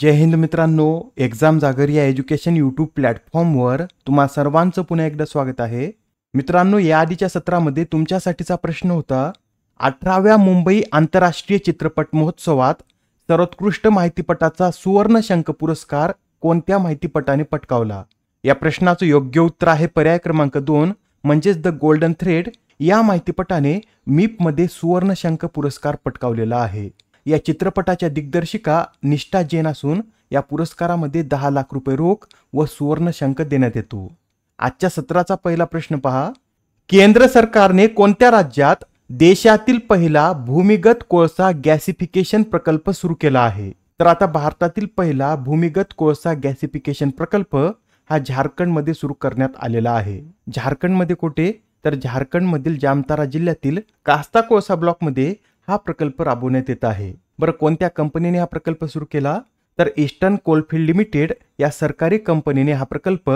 जय हिंद मित्रांनो, एक्झाम जागर या एज्युकेशन यूट्यूब प्लॅटफॉर्मवर तुम्हा सर्वांचं पुन्हा एकदा स्वागत आहे. मित्रांनो, या आधीच्या सत्रामध्ये तुमच्यासाठीचा प्रश्न होता, 18व्या मुंबई आंतरराष्ट्रीय चित्रपट महोत्सवात सर्वोत्कृष्ट माहितीपटाचा सुवर्ण शंख पुरस्कार कोणत्या माहितीपटाने पटकावला? या प्रश्नाचं योग्य उत्तर आहे पर्याय क्रमांक 2 म्हणजेच द गोल्डन थ्रेड या माहितीपटाने मीपमध्ये सुवर्ण शंख पुरस्कार पटकावलेला आहे. या चित्रपटाच्या दिग्दर्शिका निष्ठा जैन असून या पुरस्कारामध्ये 10 लाख रुपये रोख व सुवर्ण शंख देण्यात येतो. आजच्या सत्राचा पहिला प्रश्न पहा. केंद्र सरकारने कोणत्या राज्यात देशातील पहिला भूमिगत कोळसा गॅसिफिकेशन प्रकल्प सुरू केला आहे? तर आता भारतातील पहिला भूमिगत कोळसा गॅसिफिकेशन प्रकल्प हा झारखंडमध्ये सुरू करण्यात आलेला आहे. झारखंडमध्ये कुठे? तर झारखंडमधील जामतारा जिल्ह्यातील कास्ता कोळसा ब्लॉकमध्ये हा प्रकल्प राबवण्यात येत आहे. बरं, कोणत्या कंपनीने हा प्रकल्प सुरू केला? तर ईस्टर्न कोलफील्ड लिमिटेड या सरकारी कंपनीने हा प्रकल्प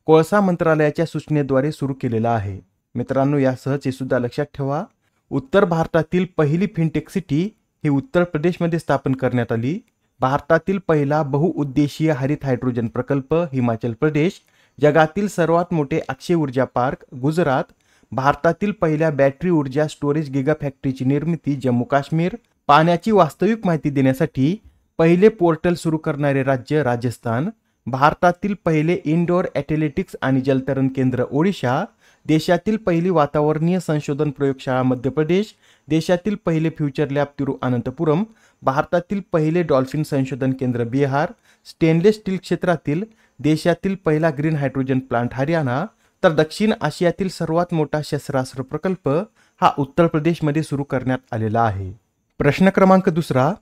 कोळसा मंत्रालयाच्या सूचनेद्वारे सुरू केलेला आहे. मित्रांनो, यासहच हे सुद्धा लक्षात ठेवा, उत्तर भारतातील पहिली फिनटेक सिटी ही उत्तर प्रदेशमध्ये स्थापन करण्यात आली. भारतातील पहिला बहुउद्देशीय हरित हायड्रोजन प्रकल्प हिमाचल प्रदेश. जगातील सर्वात मोठे अक्षय ऊर्जा पार्क गुजरात. भारतातील पहिल्या बॅटरी ऊर्जा स्टोरेज गिगा फॅक्टरीची निर्मिती जम्मू काश्मीर. पाण्याची वास्तविक माहिती देण्यासाठी पहिले पोर्टल सुरू करणारे राज्य राजस्थान. भारतातील पहिले इंडोर ॲथलेटिक्स आणि जलतरण केंद्र ओडिशा. देशातील पहिली वातावरणीय संशोधन प्रयोगशाळा मध्य प्रदेश. देशातील पहिले फ्युचर लॅब तिरुअनंतपुरम. भारतातील पहिले डॉल्फिन संशोधन केंद्र बिहार. स्टेनलेस स्टील क्षेत्रातील देशातील पहिला ग्रीन हायड्रोजन प्लांट हरियाणा. तर दक्षिण आशियातील सर्वात मोठा शस्त्रास्त्र प्रकल्प हा उत्तर प्रदेशमध्ये सुरू करण्यात आलेला आहे. प्रश्न क्रमांक 2.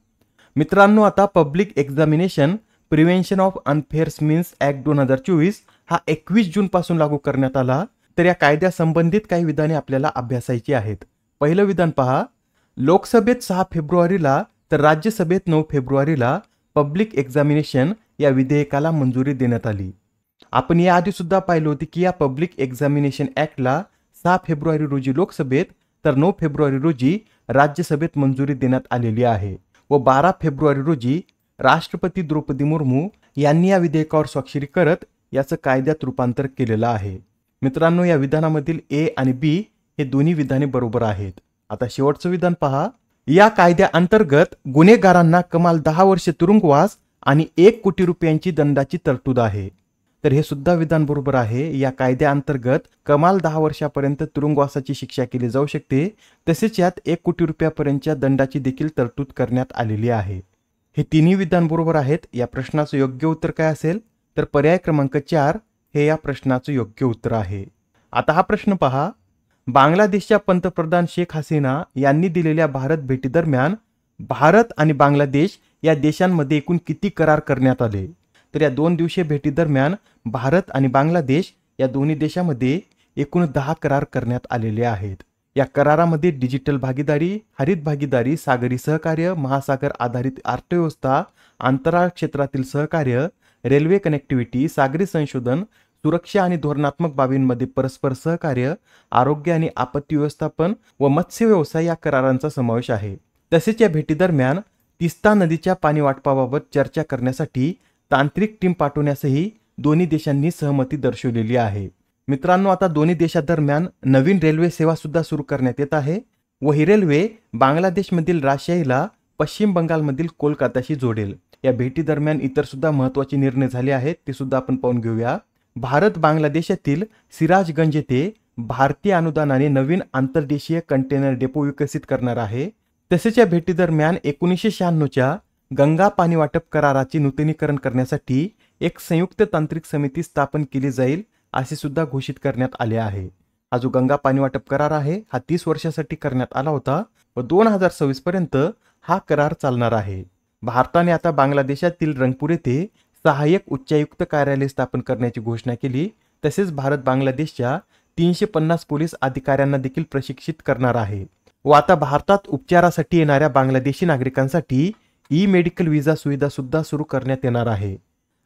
मित्रांनो, आता public examination prevention of unfair means act 2024 हा 21 जून पासून लागू करण्यात आला. तर या कायद्या संबंधित काही विधाने आपल्याला अभ्यासायची आहेत. पहिलं विधान पहा. लोकसभेत 6 फेब्रुवारीला तर राज्यसभेत 9 फेब्रुवारीला पब्लिक एक्झामिनेशन या विधेयकाला मंजुरी देण्यात आली. आपण याआधी सुद्धा पाहिलं होते की या पब्लिक एक्झामिनेशन ॲक्टला 6 फेब्रुवारी रोजी लोकसभेत तर 9 फेब्रुवारी रोजी राज्यसभेत मंजुरी देण्यात आलेली आहे व 12 फेब्रुवारी रोजी राष्ट्रपती द्रौपदी मुर्मू यांनी या विधेयकावर स्वाक्षरी करत याचं कायद्यात रूपांतर केलेलं आहे. मित्रांनो, या विधानामधील ए आणि बी हे दोन्ही विधाने बरोबर आहेत. आता शेवटचं विधान पहा. या कायद्याअंतर्गत गुन्हेगारांना कमाल 10 वर्षे तुरुंगवास आणि 1 कोटी रुपयांची दंडाची तरतूद आहे. तर हे सुद्धा विधान बरोबर आहे. या कायद्याअंतर्गत कमाल 10 वर्षापर्यंत तुरुंगवासाची शिक्षा केली जाऊ शकते. तसेच यात 1 कोटी रुपयापर्यंतच्या दंडाची देखील तरतूद करण्यात आलेली आहे. हे तिन्ही विधान बरोबर आहेत. या प्रश्नाचं योग्य उत्तर काय असेल? तर पर्याय क्रमांक 4 हे या प्रश्नाचं योग्य उत्तर आहे. आता हा प्रश्न पहा. बांगलादेशच्या पंतप्रधान शेख हसीना यांनी दिलेल्या भारत भेटीदरम्यान भारत आणि बांगलादेश या देशांमध्ये एकूण किती करार करण्यात आले? तर या 2 दिवसीय भेटीदरम्यान भारत आणि बांगलादेश या दोन्ही देशामध्ये एकूण 10 करार करण्यात आलेले आहेत. या करारामध्ये डिजिटल भागीदारी, हरित भागीदारी, सागरी सहकार्य, महासागर आधारित अर्थव्यवस्था, अंतराळ क्षेत्रातील सहकार्य, रेल्वे कनेक्टिव्हिटी, सागरी संशोधन, सुरक्षा आणि धोरणात्मक बाबींमध्ये परस्पर सहकार्य, आरोग्य आणि आपत्ती व्यवस्थापन व मत्स्य व्यवसाय या करारांचा समावेश आहे. तसेच या भेटीदरम्यान तिस्ता नदीच्या पाणी वाटपाबाबत चर्चा करण्यासाठी तांत्रिक टीम पाठवण्यासही दोन्ही देशांनी सहमती दर्शवलेली आहे. मित्रांनो, आता दोन्ही देशांदरम्यान नवीन रेल्वे सेवा सुद्धा सुरू करण्यात येत आहे व ही रेल्वे बांगलादेशमधील राजशाहीला पश्चिम बंगालमधील कोलकाताशी जोडेल. या भेटीदरम्यान इतर सुद्धा महत्त्वाचे निर्णय झाले आहेत, ते सुद्धा आपण पाहून घेऊया. भारत बांगलादेशातील सिराजगंज येथे भारतीय अनुदानाने नवीन आंतरदेशीय कंटेनर डेपो विकसित करणार आहे. तसेच या भेटीदरम्यान 1996च्या गंगा पाणी वाटप कराराचे नूतनीकरण करण्यासाठी एक संयुक्त तांत्रिक समिती स्थापन केली जाईल असे सुद्धा घोषित करण्यात आले आहे. हा जो गंगा पाणी वाटप करार आहे हा 30 वर्षासाठी करण्यात आला होता व 2026 पर्यंत हा करार चालणार आहे. भारताने आता बांगलादेशातील रंगपूर येथे सहाय्यक उच्चायुक्त कार्यालय स्थापन करण्याची घोषणा केली. तसेच भारत बांगलादेशच्या 350 पोलीस अधिकाऱ्यांना देखील प्रशिक्षित करणार आहे व आता भारतात उपचारासाठी येणाऱ्या बांगलादेशी नागरिकांसाठी ई मेडिकल व्हिसा सुविधा सुद्धा सुरू करण्यात येणार आहे.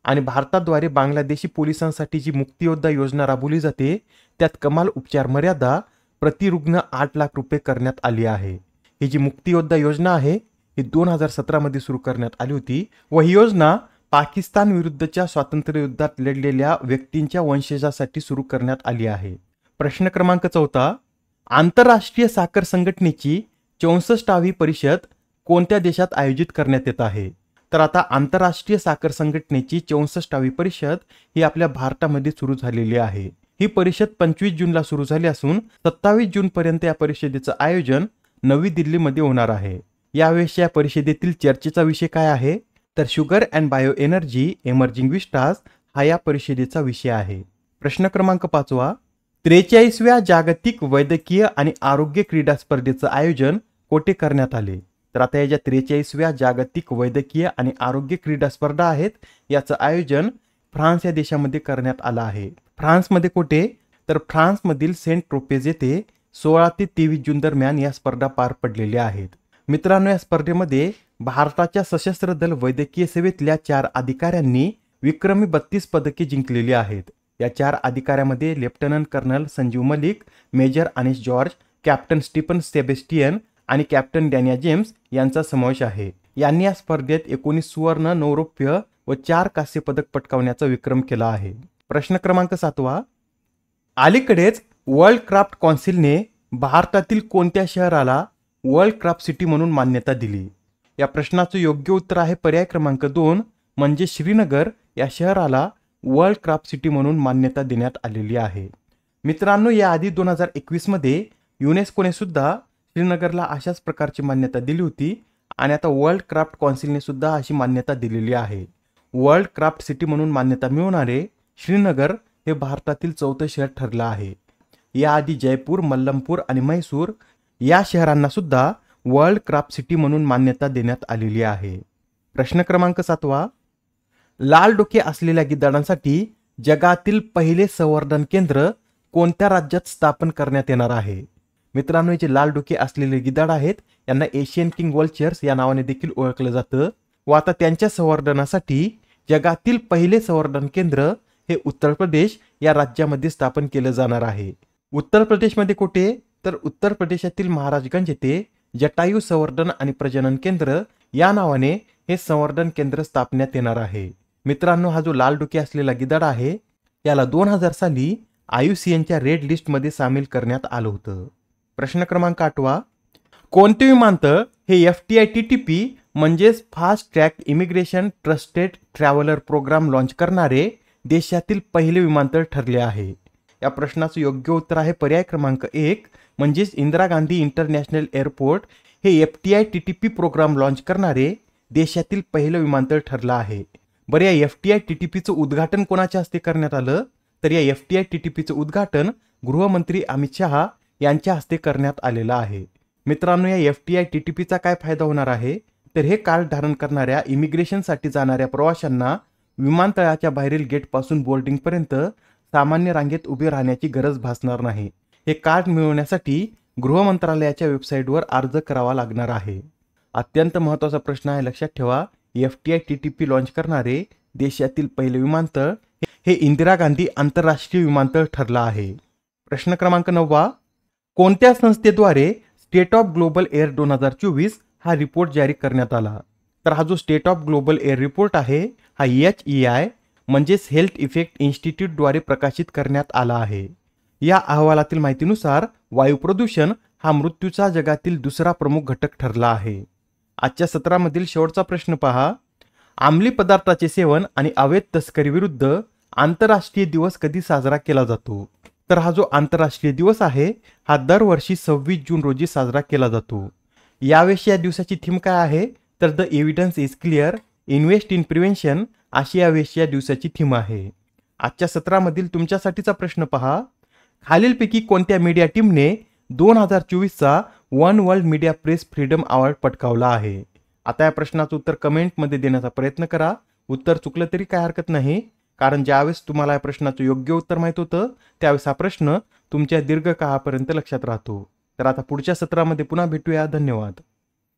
आणि भारताद्वारे बांगलादेशी पोलिसांसाठी जी मुक्तियोद्धा योजना राबवली जाते त्यात कमाल उपचार मर्यादा प्रति रुग्ण 8 लाख रुपये करण्यात आली आहे. ही जी मुक्तियोद्धा योजना आहे ही 2017 मध्ये सुरू करण्यात आली होती व ही योजना पाकिस्तान विरुद्धच्या स्वातंत्र्य युद्धात लढलेल्या व्यक्तींच्या वंशजासाठी सुरू करण्यात आली आहे? प्रश्न क्रमांक 4, आंतरराष्ट्रीय साखर संघटनेची 64वी परिषद कोणत्या देशात आयोजित करण्यात येत आहे? तर आता आंतरराष्ट्रीय साखर संघटनेची 64वी परिषद ही आपल्या भारतामध्ये सुरू झालेली आहे. ही परिषद 25 जूनला सुरू झाली असून 27 जून पर्यंत या परिषदेचं आयोजन नवी दिल्लीमध्ये होणार आहे. यावेळेस या परिषदेतील चर्चेचा विषय काय आहे? तर sugar and bio energy emerging Vistas हा या परिषदेचा विषय आहे. प्रश्न क्रमांक 5, 43व्या जागतिक वैद्यकीय आणि आरोग्य क्रीडा स्पर्धेचं आयोजन कोठे करण्यात आले? तर आता या ज्या 43व्या जागतिक वैद्यकीय आणि आरोग्य क्रीडा स्पर्धा आहेत याचं आयोजन फ्रान्स या देशामध्ये करण्यात आलं आहे. फ्रान्समध्ये कुठे? तर फ्रान्समधील सेंट ट्रोपेज येथे 16 ते 23 जून दरम्यान या स्पर्धा पार पडलेल्या आहेत. मित्रांनो, या स्पर्धेमध्ये भारताच्या सशस्त्र दल वैद्यकीय सेवेतल्या 4 अधिकाऱ्यांनी विक्रमी 32 पदके जिंकलेली आहेत. या 4 अधिकाऱ्यामध्ये lieutenant colonel Sanjeev Malik, major Anish George, captain Stephen Sebastian आणि कॅप्टन डॅनिया जेम्स यांचा समावेश आहे. यांनी या स्पर्धेत 19 सुवर्ण, 9 रौप्य व 4 कांस्य पदक पटकावण्याचा विक्रम केला आहे. प्रश्न क्रमांक 7, अलीकडेच वर्ल्ड क्राफ्ट कौन्सिलने भारतातील कोणत्या शहराला वर्ल्ड क्राफ्ट सिटी म्हणून मान्यता दिली? या प्रश्नाचं योग्य उत्तर आहे पर्याय क्रमांक 2 म्हणजे श्रीनगर या शहराला वर्ल्ड क्राफ्ट सिटी म्हणून मान्यता देण्यात आलेली आहे. मित्रांनो, याआधी 2021 मध्ये युनेस्कोने सुद्धा श्रीनगरला अशाच प्रकारची मान्यता दिली होती आणि आता वर्ल्ड क्राफ्ट कौन्सिलने सुद्धा अशी मान्यता दिलेली आहे. वर्ल्ड क्राफ्ट सिटी म्हणून मान्यता मिळवणारे श्रीनगर हे भारतातील 4थं शहर ठरलं आहे. याआधी जयपूर, मल्लमपूर आणि म्हैसूर या शहरांना सुद्धा वर्ल्ड क्राफ्ट सिटी म्हणून मान्यता देण्यात आलेली आहे. प्रश्न क्रमांक 7, लाल डोके असलेल्या गिधाडांसाठी जगातील पहिले संवर्धन केंद्र कोणत्या राज्यात स्थापन करण्यात येणार आहे? मित्रांनो, जे लाल डोके असलेले गिधाड आहेत यांना एशियन किंग वल्चर्स या नावाने देखील ओळखलं जातं व आता त्यांच्या संवर्धनासाठी जगातील पहिले संवर्धन केंद्र हे उत्तर प्रदेश या राज्यामध्ये स्थापन केलं जाणार आहे. उत्तर प्रदेशमध्ये कुठे? तर उत्तर प्रदेशातील महाराजगंज येथे जटायू संवर्धन आणि प्रजनन केंद्र या नावाने हे संवर्धन केंद्र स्थापण्यात येणार आहे. मित्रांनो, हा जो लाल डोके असलेला गिधाड आहे याला 2000 साली IUCNच्या रेड लिस्टमध्ये सामील करण्यात आलं होतं. प्रश्न क्रमांक 8, कोणते विमानतळ हे FTITTP म्हणजेच fast track immigration trusted traveller programme launch करणारे देशातील पहिले विमानतळ ठरले आहे? या प्रश्नाचं योग्य उत्तर आहे पर्याय क्रमांक 1 म्हणजेच इंदिरा गांधी इंटरनॅशनल एअरपोर्ट हे FTITTP प्रोग्राम लॉन्च करणारे देशातील पहिलं विमानतळ ठरलं आहे. बरं, या FTITTPचं उद्घाटन कोणाच्या हस्ते करण्यात आलं? तर या FTITTPचं उद्घाटन गृहमंत्री अमित शहा यांच्या हस्ते करण्यात आलेलं आहे. मित्रांनो, या FTITTPचा काय फायदा होणार आहे? तर हे कार्ड धारण करणाऱ्या इमिग्रेशनसाठी जाणाऱ्या प्रवाशांना विमानतळाच्या बाहेरील गेटपासून बोर्डिंगपर्यंत सामान्य रांगेत उभे राहण्याची गरज भासणार नाही. हे कार्ड मिळवण्यासाठी गृह मंत्रालयाच्या वेबसाईटवर अर्ज करावा लागणार आहे. अत्यंत महत्त्वाचा प्रश्न आहे, लक्षात ठेवा. FTITTP लॉन्च करणारे देशातील पहिले विमानतळ हे इंदिरा गांधी आंतरराष्ट्रीय विमानतळ ठरलं आहे. प्रश्न क्रमांक 9, कोणत्या संस्थेद्वारे स्टेट ऑफ ग्लोबल एअर 2024 हा रिपोर्ट जारी करण्यात आला? तर हा जो state of global air report आहे हा HEI म्हणजेच हेल्थ इफेक्ट इन्स्टिट्यूटद्वारे प्रकाशित करण्यात आला आहे. या अहवालातील माहितीनुसार वायू प्रदूषण हा मृत्यूचा जगातील दुसरा प्रमुख घटक ठरला आहे. आजच्या सत्रामधील शेवटचा प्रश्न पहा. अंमली पदार्थाचे सेवन आणि अवैध तस्करी विरुद्ध आंतरराष्ट्रीय दिवस कधी साजरा केला जातो? तर हा जो आंतरराष्ट्रीय दिवस आहे हा दरवर्षी 26 जून रोजी साजरा केला जातो. यावेळी या दिवसाची थीम काय आहे? तर the evidence is clear, invest in prevention अशी यावेळी या दिवसाची थीम आहे. आजच्या सत्रामधील तुमच्यासाठीचा प्रश्न पहा. खालीलपैकी कोणत्या मीडिया टीमने 2024चा one world media press freedom award पटकावला आहे? आता या प्रश्नाचं उत्तर कमेंटमध्ये देण्याचा प्रयत्न करा. उत्तर चुकलं तरी काय हरकत नाही, कारण ज्यावेळेस तुम्हाला या प्रश्नाचं योग्य उत्तर माहित होतं त्यावेळेस हा प्रश्न तुमच्या दीर्घकाळापर्यंत लक्षात राहतो. तर आता पुढच्या सत्रामध्ये पुन्हा भेटूया. धन्यवाद.